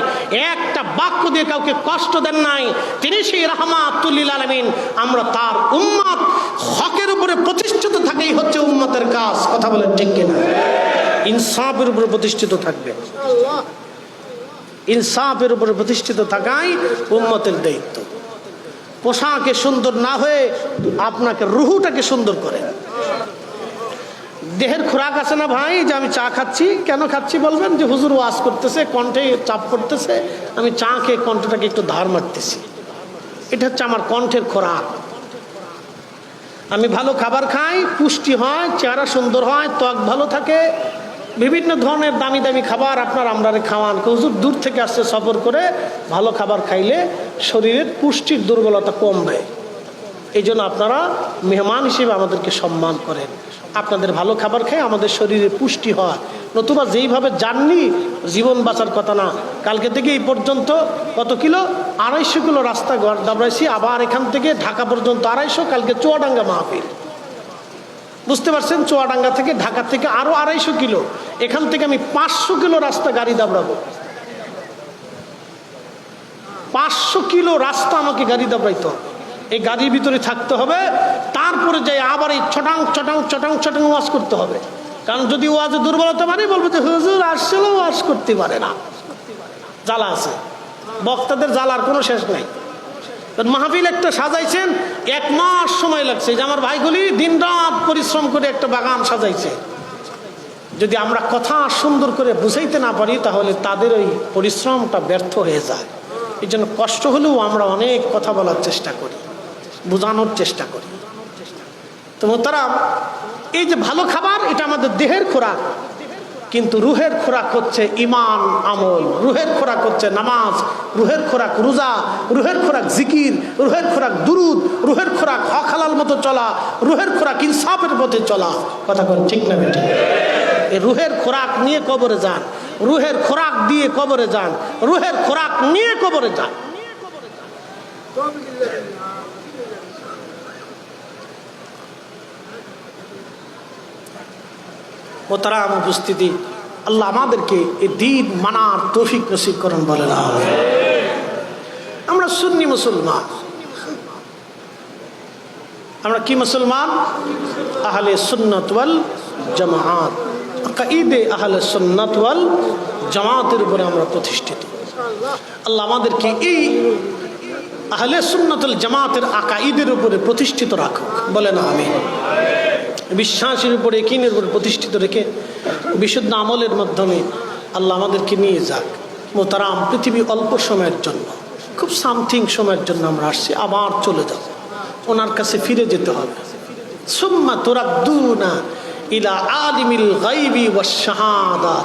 একটা বাক্য দিয়ে কাউকে কষ্ট দেন নাই, তিনি সেই রাহমাতুল লিল আলামিন। আমরা তার উম্মত। হকের উপরে প্রতিষ্ঠিত থাকেই হচ্ছে উম্মতের কাজ। কথা বলেন ঠিক কিনা? ইনসাফের উপরে প্রতিষ্ঠিত থাকবে, ইনসাফের উপরে প্রতিষ্ঠিত থাকাই উম্মতের দায়িত্ব। পোশাকে সুন্দর না হয়ে আপনাকে রুহুটাকে সুন্দর করে। দেহের খোরাক আছে না ভাই, যে আমি চা খাচ্ছি, কেন খাচ্ছি বলবেন? যে হুজুর ওয়াজ করতেছে, কণ্ঠে চাপ করতেছে, আমি চা খেয়ে কণ্ঠটাকে একটু ধার মারতেছি, এটা হচ্ছে আমার কণ্ঠের খোরাক। আমি ভালো খাবার খাই, পুষ্টি হয়, চেহারা সুন্দর হয়, ত্বক ভালো থাকে, বিভিন্ন ধরনের দামি দামি খাবার আপনার আমরারে খাওয়ান। হুজুর দূর থেকে আসছে সফর করে, ভালো খাবার খাইলে শরীরের পুষ্টির দুর্বলতা কমবে। এই জন্য আপনারা মেহমান হিসেবে আমাদেরকে সম্মান করেন। আপনাদের ভালো খাবার খেয়ে আমাদের শরীরে পুষ্টি হয়, নতুবা যেইভাবে জাননি জীবন বাঁচার কথা না। কালকে থেকে এই পর্যন্ত কত কিলো? 250 কিলো রাস্তা দাবড়াইছি, আবার এখান থেকে ঢাকা পর্যন্ত 250, কালকে চুয়াডাঙ্গা মাহফিল। বুঝতে পারছেন? চুয়াডাঙ্গা থেকে ঢাকা থেকে আরো 250 কিলো, এখান থেকে আমি 500 কিলো রাস্তা গাড়ি দাবড়াবো। 500 কিলো রাস্তা আমাকে গাড়ি দাবড়াইতে হবে, এই গাড়ির ভিতরে থাকতে হবে, তারপরে যাই আবার এই ছটাং ছটাং ছটাং ছটাং ওয়াজ করতে হবে। কারণ যদি ওয়াজে দুর্বলতা পারে বলবো যে হুজুর আসছিল ওয়াজ করতে পারে না, জ্বালা আছে। বক্তাদের জ্বালার কোনো শেষ নাই। মাহফিল একটা সাজাইছেন, 1 মাস সময় লাগছে। যে আমার ভাইগুলি দিনরাত পরিশ্রম করে একটা বাগান সাজাইছে। যদি আমরা কথা সুন্দর করে বুঝাইতে না পারি তাহলে তাদের ওই পরিশ্রমটা ব্যর্থ হয়ে যায়। এই জন্য কষ্ট হলেও আমরা অনেক কথা বলার চেষ্টা করি, বোঝানোর চেষ্টা করি। তো মোহতারাম, এই যে ভালো খাবার এটা আমাদের দেহের খোরাক, কিন্তু রুহের খোরাক হচ্ছে ইমান আমল, রুহের খোরাক হচ্ছে নামাজ, রুহের খোরাক রোজা, রুহের খোরাক জিকির, রুহের খোরাক দুরুদ, রুহের খোরাক হক হালাল মতো চলা, রুহের খোরাক ইনসাফের পথে চলা। কথা বল ঠিক না বেঠিক? এই রুহের খোরাক নিয়ে কবরে যান, রুহের খোরাক দিয়ে কবরে যান, রুহের খোরাক নিয়ে কবরে যান। মোহতারাম উপস্থিতি, আল্লাহ আমাদেরকে এই দ্বীন মানার তৌফিক নসিব করুন বলে না। আমরা সুন্নি মুসলমান, আমরা কি মুসলমান? আহলে সুন্নাত ওয়াল জামাআত, আকাইদে আহলে সুন্নাত ওয়াল জামাতের উপরে আমরা প্রতিষ্ঠিত। আল্লাহ আমাদেরকে এই আহলে সুন্নাত ওয়াল জামাতের আকাইদের উপরে প্রতিষ্ঠিত রাখুক বলে না আমিন। বিশ্বাসের উপরে, ইয়াকিনের উপরে প্রতিষ্ঠিত রেখে বিশুদ্ধ আমলের মাধ্যমে আল্লাহ আমাদেরকে নিয়ে যাক। মোহতারাম, পৃথিবী অল্প সময়ের জন্য, খুব সামথিং সময়ের জন্য আমরা আসছি, আবার চলে যাব, ওনার কাছে ফিরে যেতে হবে। সুম্মা তুরাদ্দুনা ইলা আলিমিল গায়বি ওয়াশ শাহাদা,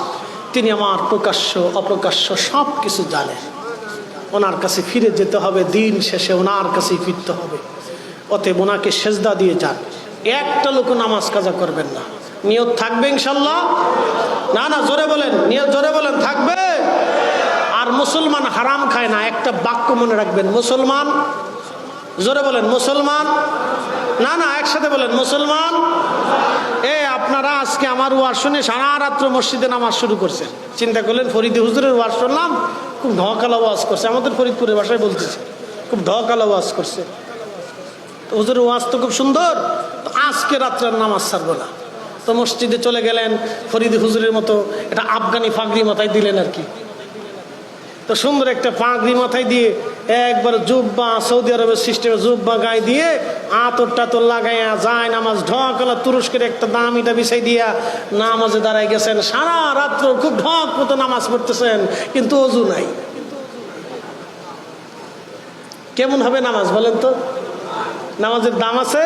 তিনি আমার প্রকাশ্য অপ্রকাশ্য সব কিছু জানেন। ওনার কাছে ফিরে যেতে হবে, দিন শেষে ওনার কাছেই ফিরতে হবে। অতএব ওনাকে সেজদা দিয়ে যান। একটা লোক নামাজ কাজা করবেন না। নিয়ত থাকবে ইনশাল্লাহ? না না, জোরে বলেন, নিয়ত জোরে বলেন, থাকবে। আর মুসলমান হারাম খায় না, একটা বাক্য মনে রাখবেন, মুসলমান, জোরে বলেন মুসলমান, না না একসাথে বলেন মুসলমান। আপনারা আজকে আমার ওয়াজ শুনে সারা রাত্র মসজিদে নামাজ শুরু করছেন, চিন্তা করলেন ফরিদি হুজুরের ওয়াজ শুনলাম, খুব ঢকালা ওয়াজ করছে, আমাদের ফরিদপুরের ভাষায় বলতেছে, খুব ঢকালা ওয়াজ করছে। হুজুরের ওয়াজ তো খুব সুন্দর, তো আজকে রাত্রের নামাজ ছাড়বো না। তো মসজিদে চলে গেলেন, ফরিদি হুজুরের মতো এটা আফগানি ফাগড়ি মাথায় দিলেন আর কি। তো সুন্দর একটা পাগড়ি মাথায় দিয়ে একবার জুব্বা, সৌদি আরবের সিস্টেমে জুব্বা গায়ে দিয়ে আতর টাতর লাগাইয়া যায় নামাজ, ঢকালা তুরস্কের একটা দামিটা বিছাই দিয়া নামাজে দাঁড়াই গেছেন। সারা রাত্র খুব ঢক মতো নামাজ পড়তেছেন, কিন্তু অজু নাই। কেমন হবে নামাজ বলেন তো? নামাজের দাম আছে,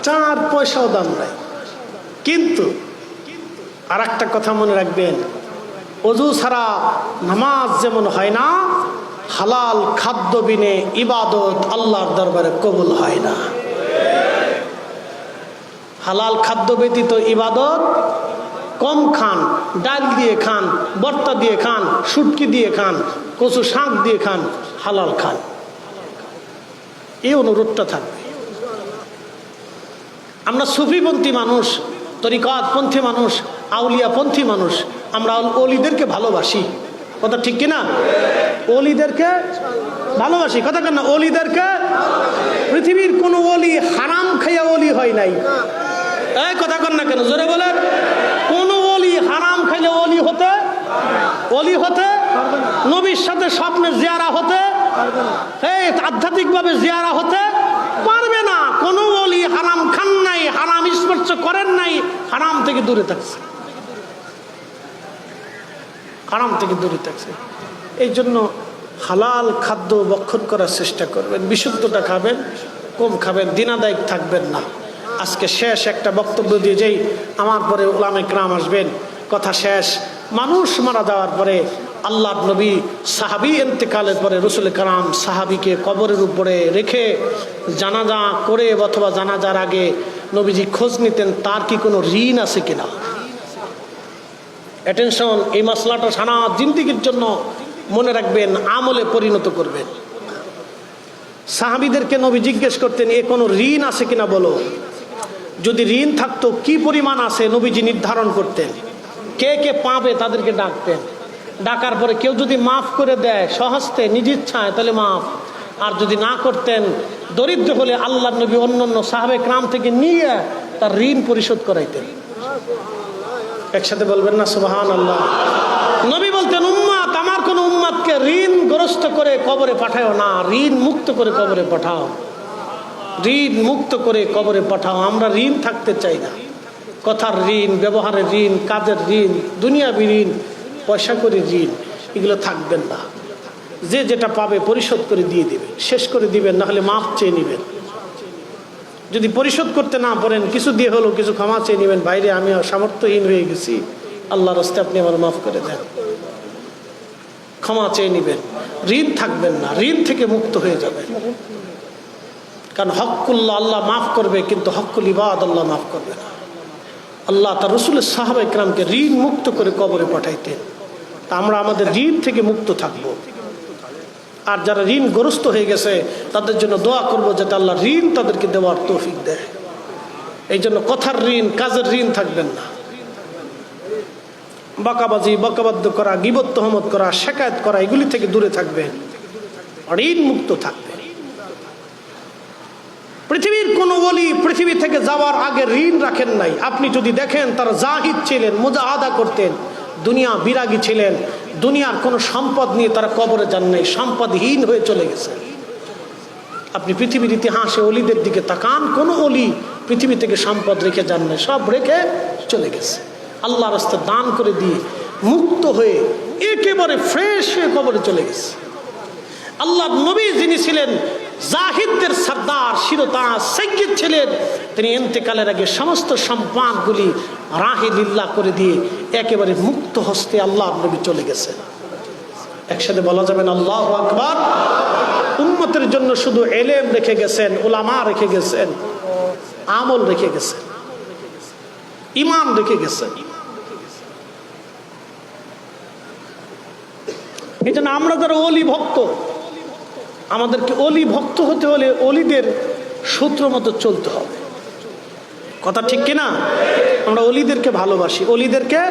4 পয়সাও দাম নাই। কিন্তু আর একটা কথা মনে রাখবেন, অজু ছাড়া নামাজ যেমন হয় না, হালাল খাদ্য বিনে ইবাদত আল্লাহর দরবারে কবুল হয় না। হালাল খাদ্য ব্যতীত ইবাদত কম খান, ডাল দিয়ে খান, ভর্তা দিয়ে খান, শুটকি দিয়ে খান, কচু শাক দিয়ে খান, হালাল খান, এই অনুরোধটা থাকবে। আমরা সুফিপন্থী মানুষ, তরিকতপন্থী মানুষ, আউলিয়াপন্থী মানুষ, আমরা অলিদেরকে ভালোবাসি, কথা ঠিক কিনা? অলিদেরকে ভালোবাসি, কথা কেন? অলিদেরকে, পৃথিবীর কোন অলি হারাম খাইয়া অলি হয় নাই। এই কথা কন না কেন? জোরে বলেন। কোন অলি হারাম খাইলে অলি হতে নবীর সাথে স্বপ্নে জিয়ারা হতে, এই আধ্যাত্মিকভাবে জিয়ারা হতে পারবে না। কোন অলি হারাম খান নাই, হারাম স্পর্শ করেন নাই, হারাম থেকে দূরে থাকছে, হারাম থেকে দূরে থাকছে। এই জন্য হালাল খাদ্য ভক্ষণ করার চেষ্টা করবেন, বিশুদ্ধটা খাবেন, কম খাবেন, দিনাদায়ক থাকবেন না। আজকে শেষ একটা বক্তব্য দিয়ে যেই আমার পরে উলামা ইকরাম আসবেন, কথা শেষ। মানুষ মারা যাওয়ার পরে আল্লাহর নবী সাহাবী ইন্তেকালের পরে রসুল কারাম সাহাবীকে কবরের উপরে রেখে জানাজা করে অথবা জানাজার আগে নবীজি খোঁজ নিতেন তার কি কোনো ঋণ আছে কিনা। অ্যাটেনশন, এই মশলাটা সারা জিন্দেগির জন্য মনে রাখবেন, আমলে পরিণত করবেন। সাহাবীদেরকে নবী জিজ্ঞেস করতেন এ কোনো ঋণ আছে কিনা বলো। যদি ঋণ থাকতো কি পরিমাণ আছে নবীজি নির্ধারণ করতেন। কে কে পাবে তাদেরকে ডাকতেন, ডাকার পরে কেউ যদি মাফ করে দেয় সহস্তে নিজ ইচ্ছায় তাহলে মাফ, আর যদি না করতেন দরিদ্র হলে আল্লাহর নবী অন্যান্য সাহাবে ক্রাম থেকে নিয়ে তার ঋণ পরিশোধ করাইতেন। একসাথে বলবেন না সুবহানাল্লাহ। নবী বলতেন উম্মাত, আমার কোন উম্মাতকে ঋণগ্রস্ত করে কবরে পাঠাও না, ঋণ মুক্ত করে কবরে পাঠাও, ঋণ মুক্ত করে কবরে পাঠাও। আমরা ঋণ থাকতে চাই না, কথার ঋণ, ব্যবহারের ঋণ, কাজের ঋণ, দুনিয়াবি ঋণ, পয়সা করে ঋণ, এগুলো থাকবেন না। যে যেটা পাবে পরিশোধ করে দিয়ে দিবেন, শেষ করে দিবেন, নাহলে মাফ চেয়ে নেবেন। যদি পরিশোধ করতে না পারেন কিছু দিয়ে হলো কিছু ক্ষমা চেয়ে নেবেন, বাইরে আমি সামর্থ্যহীন হয়ে গেছি, আল্লাহর রাস্তায় আপনি আমার মাফ করে দেন, ক্ষমা চেয়ে নেবেন। ঋণ থাকবেন না, ঋণ থেকে মুক্ত হয়ে যাবেন। কারণ হকুল্লাহ আল্লাহ মাফ করবে, কিন্তু হকুল ইবাদ আল্লাহ মাফ করবে না। আল্লাহ তার রসুলের সাহাবা ইকরামকে ঋণ মুক্ত করে কবরে পাঠাইতেন। তা আমরা আমাদের ঋণ থেকে মুক্ত থাকব। আর যারা ঋণগ্রস্ত হয়ে গেছে তাদের জন্য দোয়া করবো যাতে আল্লাহ ঋণ তাদেরকে দেওয়ার তৌফিক দেয়। এই জন্য কথার ঋণ, কাজের ঋণ থাকবেন না। বকাবাজি, বকাবাদ্য করা, গীবত তহমত করা, শেকায়েত করা, এগুলি থেকে দূরে থাকবেন, ঋণ মুক্ত থাকবেন। পৃথিবীর কোন ওলি পৃথিবী থেকে যাওয়ার আগে ঋণ রাখেন নাই। আপনি যদি দেখেন তারা জাহিদ ছিলেন, মুজাহাদা করতেন, দুনিয়া বিরাগী ছিলেন, দুনিয়ার কোনো সম্পদ নিয়ে তারা কবরে যান নাই, সম্পদহীন হয়ে চলে গেছে। আপনি পৃথিবীর ইতিহাসে অলিদের দিকে তাকান, কোনো অলি পৃথিবী থেকে সম্পদ রেখে যান নাই, সব রেখে চলে গেছে। আল্লাহর রাস্তায় দান করে দিয়ে মুক্ত হয়ে একেবারে ফ্রেশ হয়ে কবরে চলে গেছে। আল্লাহর নবী যিনি ছিলেন জাহিদদের সর্দার, শিরোতাজ, সাইয়্যিদ ছিলেন, তিনি ইন্তেকালের আগে সমস্ত সম্পদগুলি রাহে লিল্লাহ করে দিয়ে একেবারে মুক্ত হস্তে আল্লাহর নবী চলে গেছেন। একসাথে বলা যাবে না আল্লাহু আকবার। উম্মতের জন্য শুধু ইলম রেখে গেছেন, উলামা রেখে গেছেন, আমল রেখে গেছেন, ঈমান রেখে গেছেন। এই জন্য আমরা যারা অলি ভক্ত, আমাদেরকে অলি ভক্ত হতে হলে অলিদের সূত্র মতো চলতে হবে। কথা ঠিক কিনা? আমরা অলিদেরকে ভালোবাসি, অলিদেরকে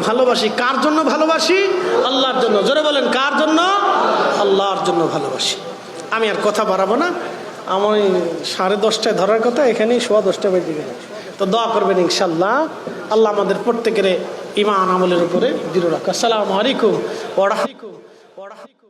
ভালোবাসি। কার জন্য ভালোবাসি? আল্লাহর জন্য। জোরে বলেন কার জন্য? আল্লাহর জন্য ভালোবাসি। আমি আর কথা বাড়াবো না, আমার 10:30 ধরার কথা, এখানেই 10:15 বেজে গেল। তো দোয়া করবেন ইনশাল্লাহ, আল্লাহ আমাদের প্রত্যেকের ঈমান আমলের উপরে দৃঢ় রাখা। আসসালামু আলাইকুম ওয়া রাহমাতুল্লাহি ওয়া বারাকাতুহু।